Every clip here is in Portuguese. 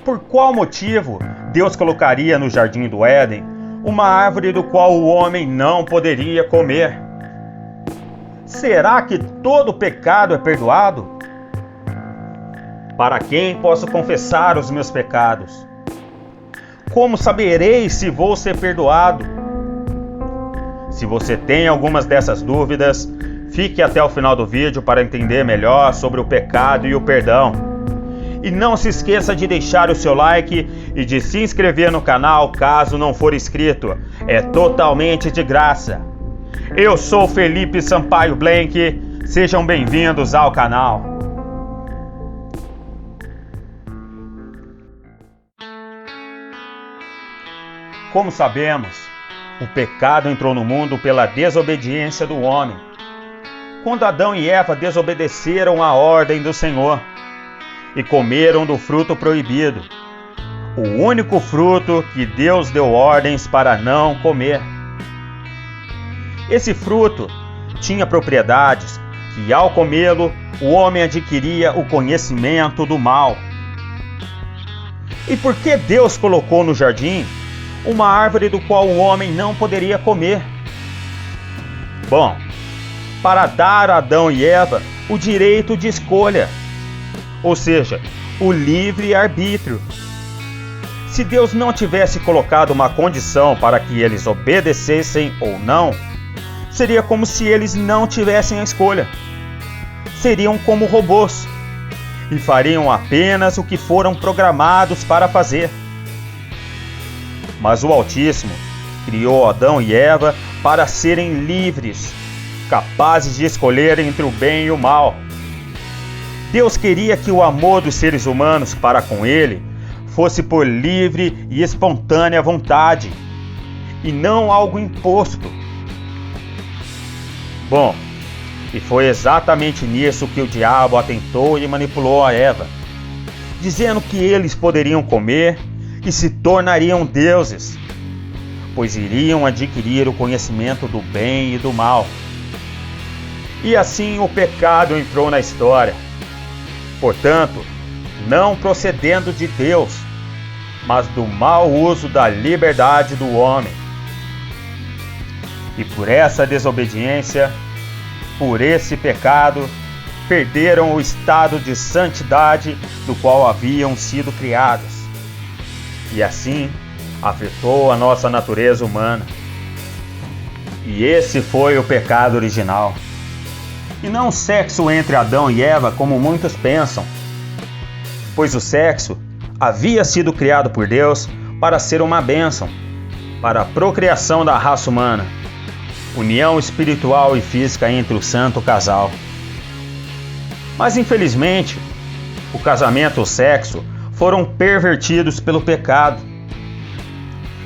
Por qual motivo Deus colocaria no jardim do Éden uma árvore do qual o homem não poderia comer? Será que todo pecado é perdoado? Para quem posso confessar os meus pecados? Como saberei se vou ser perdoado? Se você tem algumas dessas dúvidas, fique até o final do vídeo para entender melhor sobre o pecado e o perdão. E não se esqueça de deixar o seu like e de se inscrever no canal caso não for inscrito. É totalmente de graça. Eu sou Felipe Sampaio Blank. Sejam bem-vindos ao canal. Como sabemos, o pecado entrou no mundo pela desobediência do homem. Quando Adão e Eva desobedeceram à ordem do Senhor e comeram do fruto proibido, o único fruto que Deus deu ordens para não comer. Esse fruto tinha propriedades que, ao comê-lo, o homem adquiria o conhecimento do mal. E por que Deus colocou no jardim uma árvore do qual o homem não poderia comer? Bom, para dar a Adão e Eva o direito de escolha, ou seja, o livre-arbítrio. Se Deus não tivesse colocado uma condição para que eles obedecessem ou não, seria como se eles não tivessem a escolha. Seriam como robôs e fariam apenas o que foram programados para fazer. Mas o Altíssimo criou Adão e Eva para serem livres, capazes de escolher entre o bem e o mal. Deus queria que o amor dos seres humanos para com Ele fosse por livre e espontânea vontade, e não algo imposto. Bom, e foi exatamente nisso que o diabo atentou e manipulou a Eva, dizendo que eles poderiam comer e se tornariam deuses, pois iriam adquirir o conhecimento do bem e do mal. E assim o pecado entrou na história. Portanto, não procedendo de Deus, mas do mau uso da liberdade do homem. E por essa desobediência, por esse pecado, perderam o estado de santidade do qual haviam sido criados. E assim, afetou a nossa natureza humana. E esse foi o pecado original. E não o sexo entre Adão e Eva, como muitos pensam. Pois o sexo havia sido criado por Deus para ser uma bênção, para a procriação da raça humana, união espiritual e física entre o santo casal. Mas infelizmente, o casamento e o sexo foram pervertidos pelo pecado.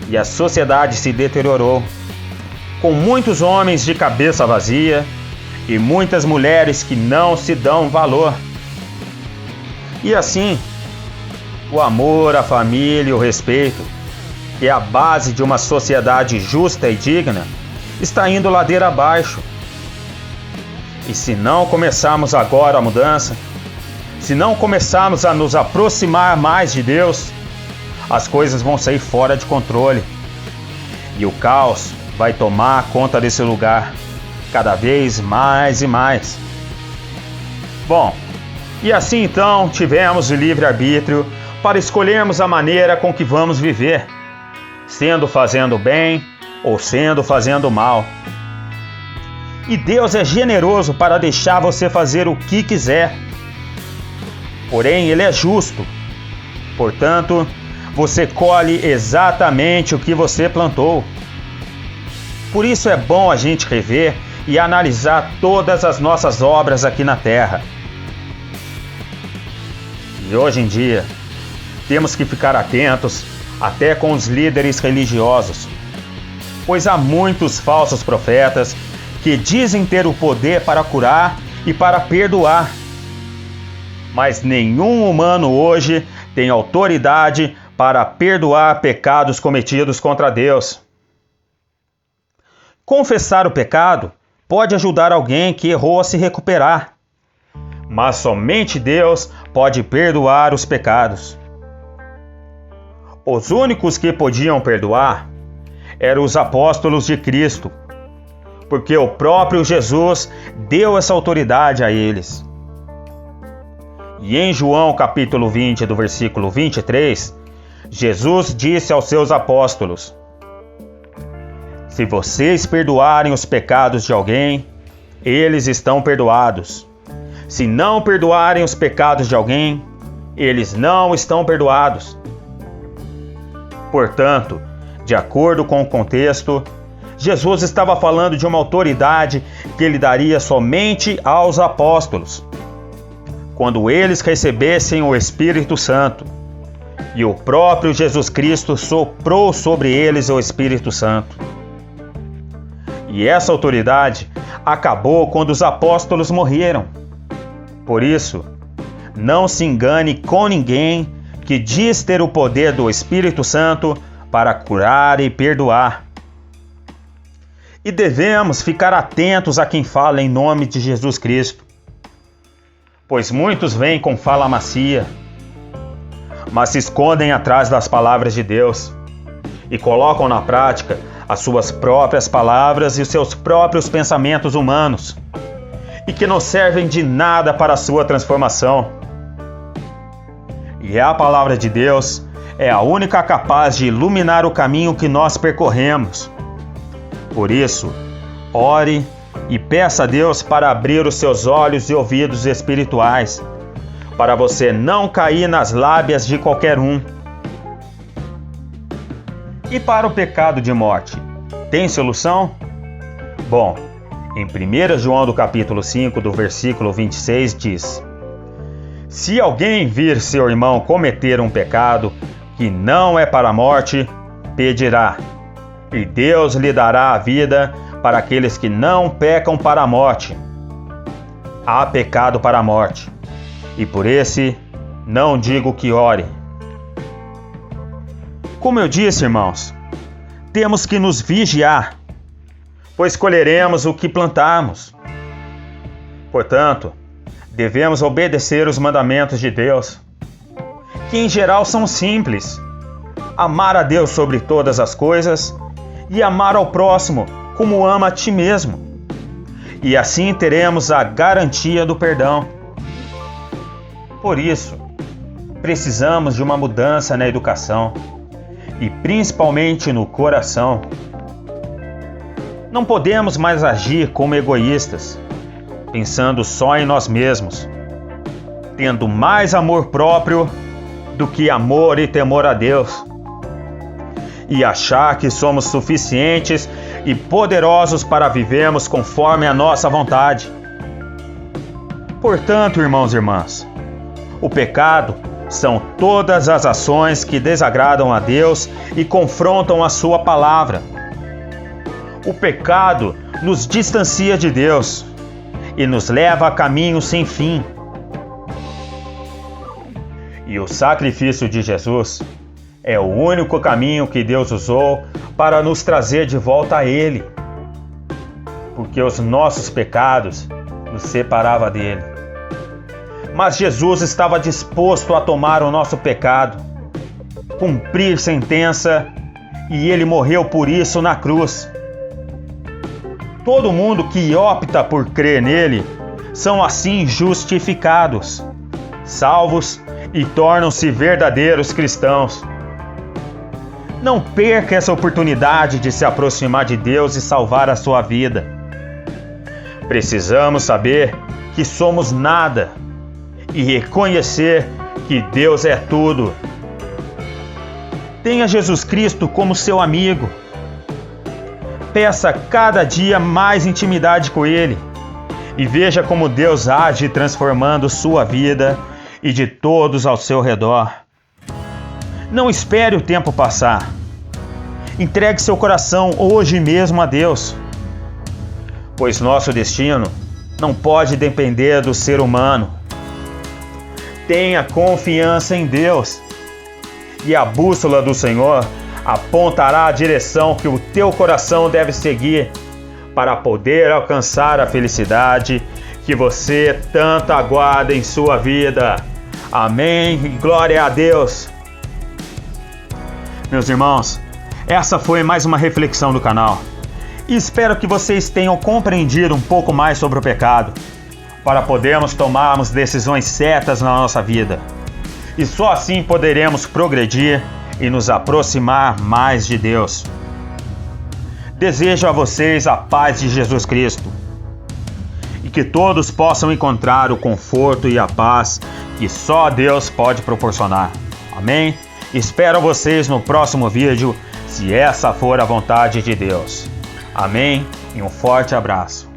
E a sociedade se deteriorou, com muitos homens de cabeça vazia e muitas mulheres que não se dão valor. E assim, o amor, a família e o respeito, que é a base de uma sociedade justa e digna, está indo ladeira abaixo. E se não começarmos agora a mudança, se não começarmos a nos aproximar mais de Deus, as coisas vão sair fora de controle. E o caos vai tomar conta desse lugar, cada vez mais e mais. Bom, e assim então tivemos o livre-arbítrio para escolhermos a maneira com que vamos viver, sendo fazendo bem ou sendo fazendo mal. E Deus é generoso para deixar você fazer o que quiser. Porém, Ele é justo. Portanto, você colhe exatamente o que você plantou. Por isso é bom a gente rever e analisar todas as nossas obras aqui na Terra. E hoje em dia, temos que ficar atentos até com os líderes religiosos, pois há muitos falsos profetas que dizem ter o poder para curar e para perdoar. Mas nenhum humano hoje tem autoridade para perdoar pecados cometidos contra Deus. Confessar o pecado pode ajudar alguém que errou a se recuperar, mas somente Deus pode perdoar os pecados. Os únicos que podiam perdoar eram os apóstolos de Cristo, porque o próprio Jesus deu essa autoridade a eles. E em João capítulo 20, do versículo 23, Jesus disse aos seus apóstolos: se vocês perdoarem os pecados de alguém, eles estão perdoados. Se não perdoarem os pecados de alguém, eles não estão perdoados. Portanto, de acordo com o contexto, Jesus estava falando de uma autoridade que ele daria somente aos apóstolos, quando eles recebessem o Espírito Santo. E o próprio Jesus Cristo soprou sobre eles o Espírito Santo. E essa autoridade acabou quando os apóstolos morreram. Por isso, não se engane com ninguém que diz ter o poder do Espírito Santo para curar e perdoar. E devemos ficar atentos a quem fala em nome de Jesus Cristo, pois muitos vêm com fala macia, mas se escondem atrás das palavras de Deus e colocam na prática as suas próprias palavras e os seus próprios pensamentos humanos, e que não servem de nada para a sua transformação. E a palavra de Deus é a única capaz de iluminar o caminho que nós percorremos. Por isso, ore e peça a Deus para abrir os seus olhos e ouvidos espirituais, para você não cair nas lábias de qualquer um. E para o pecado de morte, tem solução? Bom, em 1 João do capítulo 5, do versículo 26, diz: se alguém vir seu irmão cometer um pecado que não é para a morte, pedirá, e Deus lhe dará a vida para aqueles que não pecam para a morte. Há pecado para a morte, e por esse não digo que ore. Como eu disse, irmãos, temos que nos vigiar, pois colheremos o que plantarmos. Portanto, devemos obedecer os mandamentos de Deus, que em geral são simples: amar a Deus sobre todas as coisas e amar ao próximo como ama a ti mesmo. E assim teremos a garantia do perdão. Por isso, precisamos de uma mudança na educação e principalmente no coração. Não podemos mais agir como egoístas, pensando só em nós mesmos, tendo mais amor próprio do que amor e temor a Deus, e achar que somos suficientes e poderosos para vivermos conforme a nossa vontade. Portanto, irmãos e irmãs, o pecado são todas as ações que desagradam a Deus e confrontam a sua palavra. O pecado nos distancia de Deus e nos leva a caminhos sem fim. E o sacrifício de Jesus é o único caminho que Deus usou para nos trazer de volta a Ele, porque os nossos pecados nos separavam dele. Mas Jesus estava disposto a tomar o nosso pecado, cumprir sentença, e Ele morreu por isso na cruz. Todo mundo que opta por crer nele são assim justificados, salvos e tornam-se verdadeiros cristãos. Não perca essa oportunidade de se aproximar de Deus e salvar a sua vida. Precisamos saber que somos nada e reconhecer que Deus é tudo. Tenha Jesus Cristo como seu amigo. Peça cada dia mais intimidade com Ele e veja como Deus age transformando sua vida e de todos ao seu redor. Não espere o tempo passar. Entregue seu coração hoje mesmo a Deus, pois nosso destino não pode depender do ser humano. Tenha confiança em Deus e a bússola do Senhor apontará a direção que o teu coração deve seguir para poder alcançar a felicidade que você tanto aguarda em sua vida. Amém e glória a Deus. Meus irmãos, essa foi mais uma reflexão do canal. E espero que vocês tenham compreendido um pouco mais sobre o pecado, para podermos tomarmos decisões certas na nossa vida. E só assim poderemos progredir e nos aproximar mais de Deus. Desejo a vocês a paz de Jesus Cristo e que todos possam encontrar o conforto e a paz que só Deus pode proporcionar. Amém? Espero vocês no próximo vídeo, se essa for a vontade de Deus. Amém? E um forte abraço.